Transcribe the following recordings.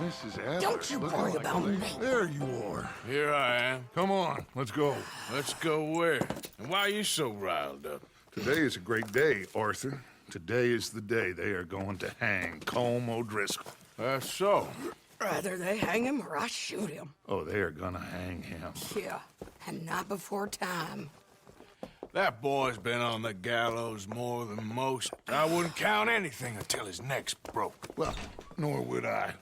Mrs. Adler, Don't you looking worry like a about lady. me. There you are. Here I am. Come on, let's go. Let's go where? And why are you so riled up? Today is a great day, Arthur. Today is the day they are going to hang Colm O'Driscoll. That's so. Rather they hang him or I shoot him. Oh, they are gonna hang him. Yeah, and not before time. That boy's been on the gallows more than most. I wouldn't count anything until his neck's broke. Well, nor would I.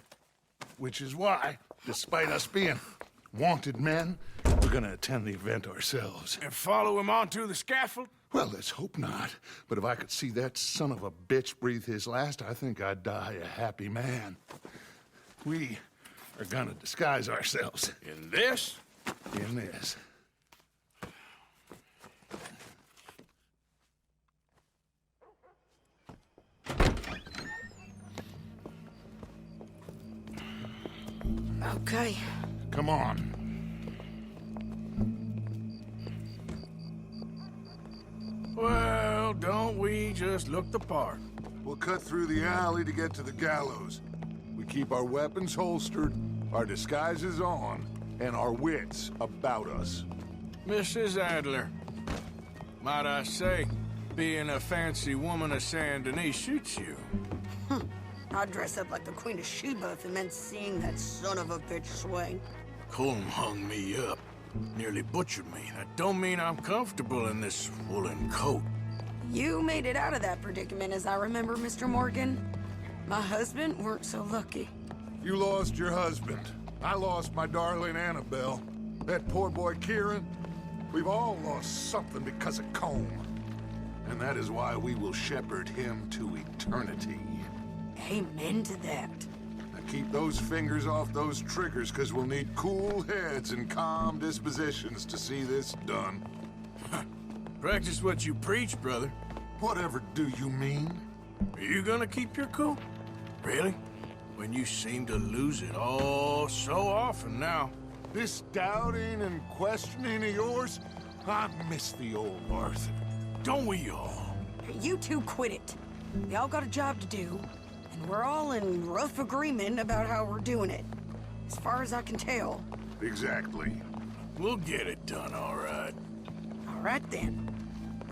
Which is why, despite us being wanted men, we're gonna attend the event ourselves. And follow him onto the scaffold? Well, let's hope not. But if I could see that son of a bitch breathe his last, I think I'd die a happy man. We are gonna disguise ourselves In this? in this. Okay. Come on. Well, don't we just look the part? We'll cut through the alley to get to the gallows. We keep our weapons holstered, our disguises on, and our wits about us. Mrs. Adler, might I say, being a fancy woman of Saint Denis shoots you. I'd dress up like the Queen of Sheba if it meant seeing that son of a bitch swing. Colm hung me up, nearly butchered me. That don't mean I'm comfortable in this woolen coat. You made it out of that predicament, as I remember, Mr. Morgan. My husband weren't so lucky. You lost your husband. I lost my darling Annabelle. That poor boy Kieran. We've all lost something because of Colm. And that is why we will shepherd him to eternity. Amen to that. Now keep those fingers off those triggers, because we'll need cool heads and calm dispositions to see this done. Practice what you preach, brother. Whatever do you mean? Are you gonna keep your cool? Really? When you seem to lose it all so often now. This doubting and questioning of yours, I miss the old Arthur. Don't we all? You two quit it. We all got a job to do, and we're all in rough agreement about how we're doing it. As far as I can tell. Exactly. We'll get it done, all right. All right then.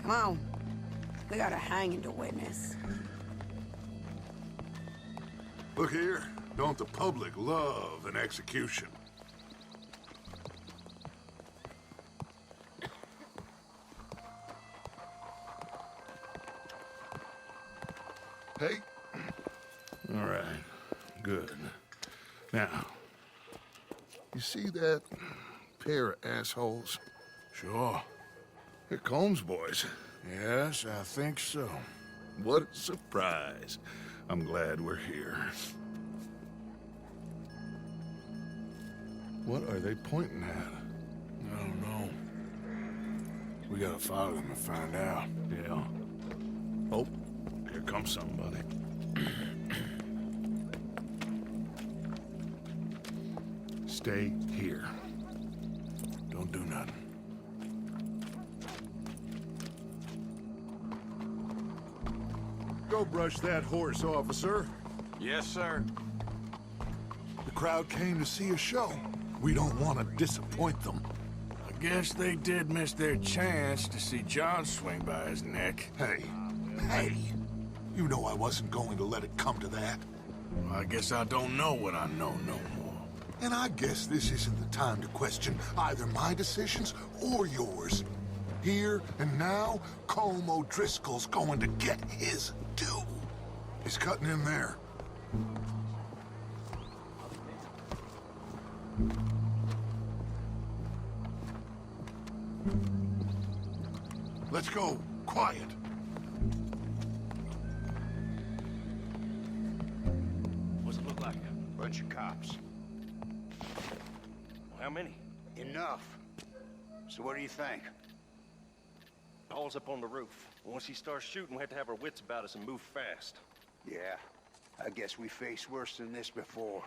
Come on. We got a hanging to witness. Look here, don't the public love an execution? Hey. All right. Good. Now, you see that pair of assholes? Sure. They're Colm's boys. Yes, I think so. What a surprise. I'm glad we're here. What are they pointing at? I don't know. We gotta follow them and find out. Yeah. Oh, here comes somebody. Stay here. Don't do nothing. Go brush that horse, officer. Yes, sir. The crowd came to see a show. We don't want to disappoint them. I guess they did miss their chance to see John swing by his neck. Hey, you know I wasn't going to let it come to that. Well, I guess I don't know what I know no more. And I guess this isn't the time to question either my decisions or yours. Here and now, Colm O'Driscoll's going to get his due. He's cutting in there. Let's go. Quiet. What's it look like? Bunch of cops. How many? Enough. So what do you think? Paul's up on the roof. Once he starts shooting, we have to have our wits about us and move fast. Yeah, I guess we faced worse than this before.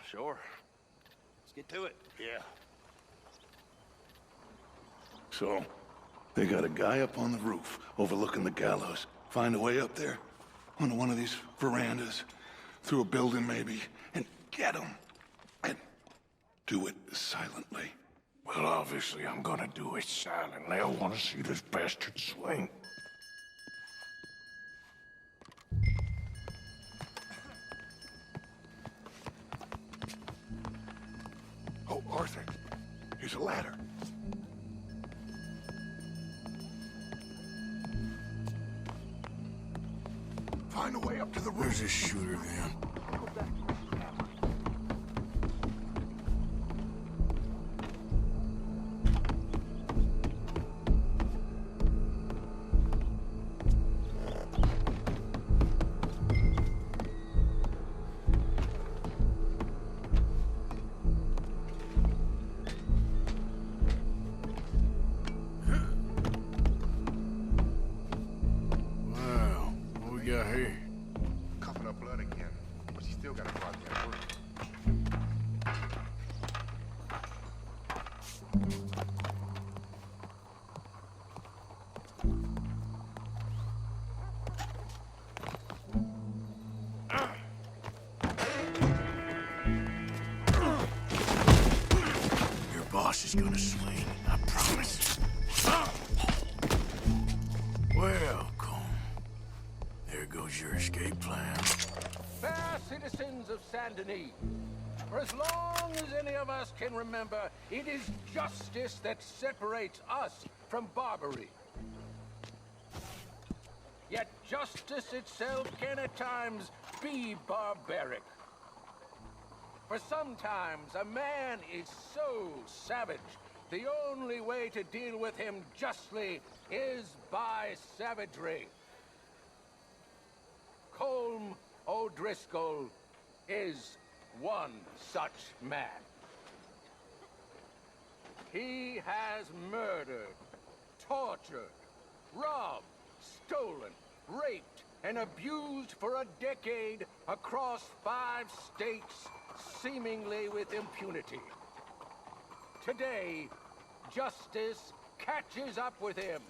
Sure. Let's get to it. Yeah. So, they got a guy up on the roof overlooking the gallows. Find a way up there? Onto one of these verandas? Through a building, maybe? And Get him. And do it silently. Well, obviously I'm gonna do it silently. I want to see this bastard swing. Oh, Arthur. Here's a ladder. Find a way up to the roof. Where's this shooter then? Wow, what we got here? Coughing up blood again, but she still gotta go out there and work. Your boss is gonna swing, I promise. Well, Colm, there goes your escape plan. Fair citizens of Saint Denis, for as long as any of us can remember, it is justice that separates us from Barbary. Yet justice itself can at times be barbaric. For sometimes a man is so savage, the only way to deal with him justly is by savagery. Colm O'Driscoll is one such man. He has murdered, tortured, robbed, stolen, raped, and abused for a decade across 5 states, seemingly with impunity. Today, justice catches up with him.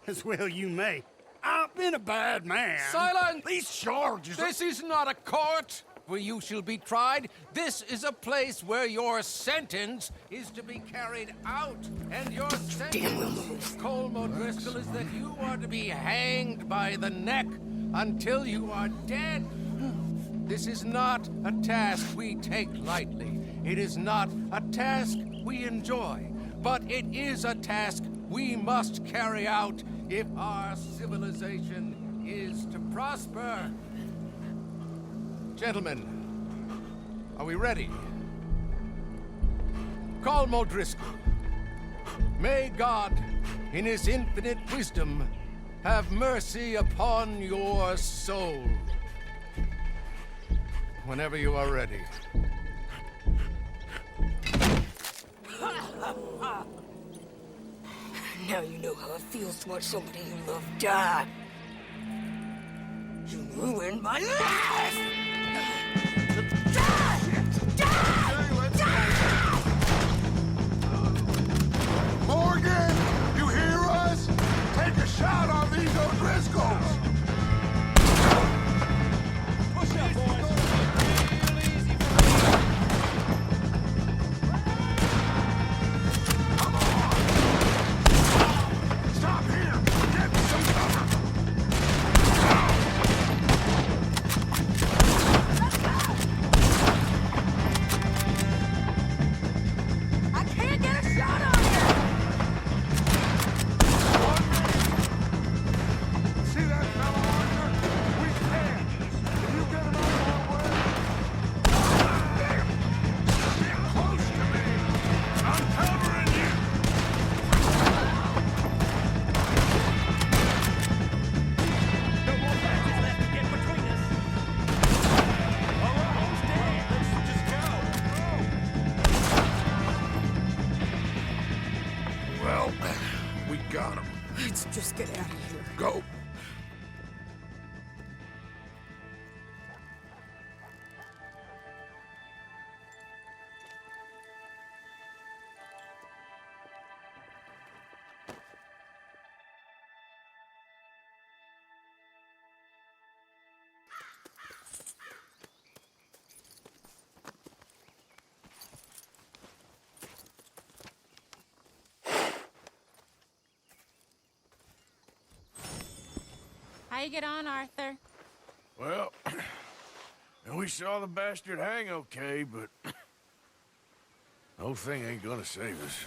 As well you may. I've been a bad man. Silence! These charges... This is not a court where you shall be tried. This is a place where your sentence is to be carried out. And your sentence, Colm O'Driscoll, is that you are to be hanged by the neck until you are dead. This is not a task we take lightly. It is not a task we enjoy. But it is a task we must carry out if our civilization is to prosper. Gentlemen, are we ready? Colm O'Driscoll, may God, in his infinite wisdom, have mercy upon your soul. Whenever you are ready. Now you know how it feels to watch somebody you love die. You ruined my life! Die! Die! Die! Morgan, you hear us? Take a shot on these O'Driscolls! Push up, boys. Stop here! Get me some cover! How you get on, Arthur? Well, we saw the bastard hang okay, but the whole thing ain't gonna save us.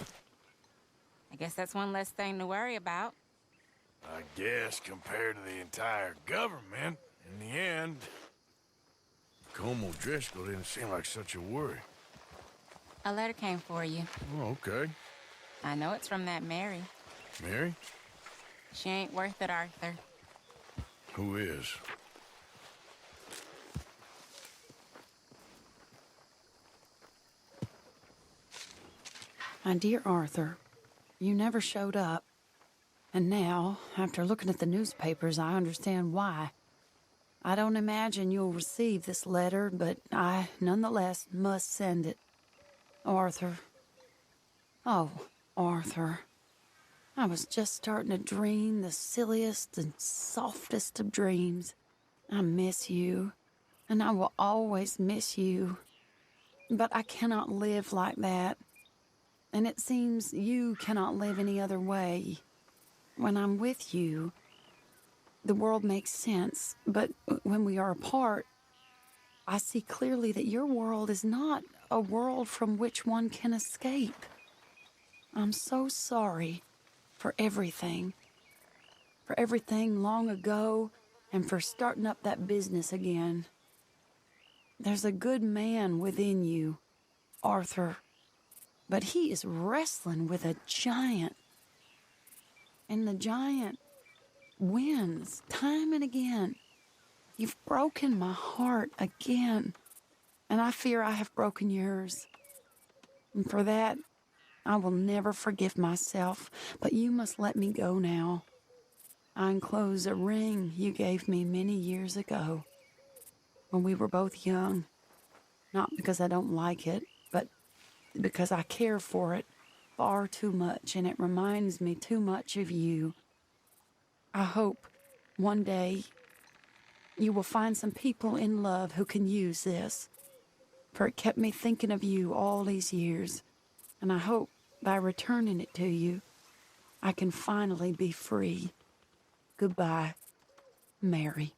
I guess that's one less thing to worry about. I guess compared to the entire government, in the end, Colm O'Driscoll didn't seem like such a worry. A letter came for you. Oh, okay. I know it's from that Mary. Mary? She ain't worth it, Arthur. Who is? My dear Arthur, you never showed up. And now, after looking at the newspapers, I understand why. I don't imagine you'll receive this letter, but I, nonetheless, must send it. Arthur. Oh, Arthur. I was just starting to dream the silliest and softest of dreams. I miss you, and I will always miss you. But I cannot live like that. And it seems you cannot live any other way. When I'm with you, the world makes sense, but when we are apart, I see clearly that your world is not a world from which one can escape. I'm so sorry for everything long ago, and for starting up that business again. There's a good man within you, Arthur, but he is wrestling with a giant. And the giant wins time and again. You've broken my heart again, and I fear I have broken yours. And for that, I will never forgive myself, but you must let me go now. I enclose a ring you gave me many years ago, when we were both young. Not because I don't like it, but because I care for it far too much, and it reminds me too much of you. I hope one day you will find some people in love who can use this, for it kept me thinking of you all these years, and I hope by returning it to you, I can finally be free. Goodbye, Mary.